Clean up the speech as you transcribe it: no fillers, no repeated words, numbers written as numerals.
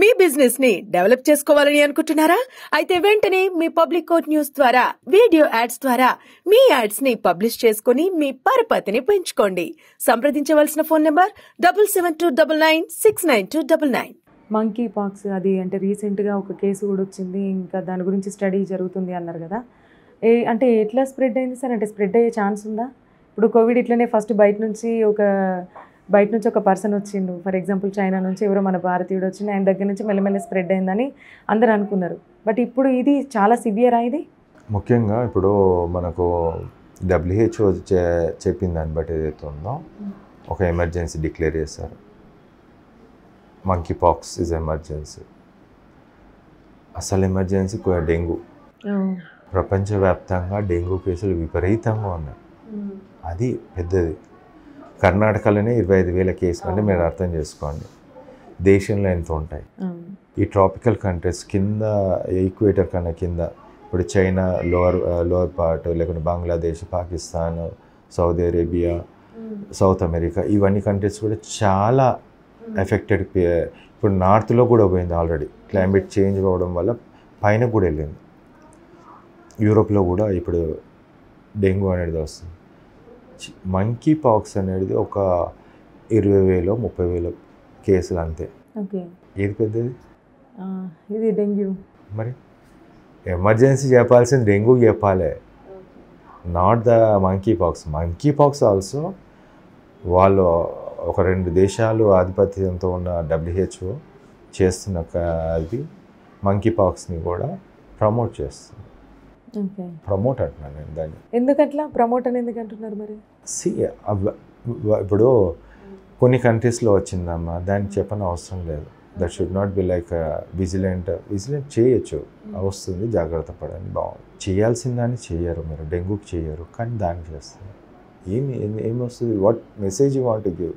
మీ business ని develop చేసుకోవాలని అనుకుంటున్నారా? అయితే వెంటనే మీ పబ్లిక్ కోట్ న్యూస్ ద్వారా వీడియో యాడ్స్ ద్వారా మీ యాడ్స్ ని పబ్లిష్ చేసుకుని మీ పరపతిని పెంచుకోండి. సంప్రదించవలసిన ఫోన్ నంబర్ 7729969299. మంకీ పాక్స్ అది అంటే రీసెంట్గా ఒక కేసు కూడా వచ్చింది, ఇంకా దాని గురించి స్టడీ జరుగుతుంది అన్నారు కదా. అంటే ఎట్లా స్ప్రెడ్ అయింది సార్? అంటే స్ప్రెడ్ అయ్యే ఛాన్స్ ఉందా? ఇప్పుడు కోవిడ్ ఇట్లనే ఫస్ట్ బయట నుంచి ఒక పర్సన్ వచ్చిండు, ఫర్ ఎగ్జాంపుల్ చైనా నుంచి ఎవరో మన భారతీయుడు వచ్చిండు, ఆయన దగ్గర నుంచి మెల్లమెల్ల స్ప్రెడ్ అయిందని అందరూ అనుకున్నారు. బట్ ఇప్పుడు ఇది చాలా సివియర్ అయింది. ముఖ్యంగా ఇప్పుడు మనకు WHO చెప్పిన దాన్ని బట్టి ఏదైతే ఉందో ఒక ఎమర్జెన్సీ డిక్లేర్ చేశారు. Monkey pox is emergency. అసలు ఎమర్జెన్సీ డెంగ్యూ. ప్రపంచవ్యాప్తంగా డెంగ్యూ కేసులు విపరీతంగా ఉన్నాయి. అది పెద్దది. కర్ణాటకలోనే 25,000 కేసులు అంటే మీరు అర్థం చేసుకోండి దేశంలో ఎంత ఉంటాయి. ఈ ట్రాపికల్ కంట్రీస్ కింద ఈక్వేటర్ కన్నా కింద ఇప్పుడు చైనా లోవర్ పార్ట్, లేకుంటే Bangladesh, Pakistan, Saudi Arabia, south America, ఇవన్నీ కంట్రీస్ కూడా చాలా ఎఫెక్టెడ్. ఇప్పుడు నార్త్లో కూడా పోయింది ఆల్రెడీ. క్లైమేట్ చేంజ్ అవ్వడం వల్ల పైన కూడా వెళ్ళింది. యూరోప్లో కూడా ఇప్పుడు డెంగ్యూ అనేది వస్తుంది. మంకీ పాక్స్ అనేది ఒక 20,000 30,000 కేసులు అంతే. ఏది పెద్దది? ఇది డెంగ్యూ. మరి ఎమర్జెన్సీ చెప్పాల్సింది డెంగ్యూ చెప్పాలి, not the monkey pox. Monkey pox also వాళ్ళు ఒక 2 దేశాలు ఆధిపత్యంతో ఉన్న WHO చేస్తున్న అది మంకీ పాక్స్ని కూడా ప్రమోట్ చేస్తుంది. ప్రమోట్ అంటున్నాను నేను దాన్ని. ఎందుకట్లా ప్రమోట్ అని ఎందుకు అంటున్నారు మరి? ఇప్పుడు కొన్ని కంట్రీస్లో వచ్చిందమ్మా, దాన్ని చెప్పని అవసరం లేదు. That should not be like vigilant చేయొచ్చు, వస్తుంది, జాగ్రత్త పడండి, బాగుంది. చేయాల్సిన దాన్ని చేయరు మీరు, డెంగ్యూకి చేయరు, కానీ దాన్ని చేస్తారు. ఏమి వస్తుంది? What message you want to give?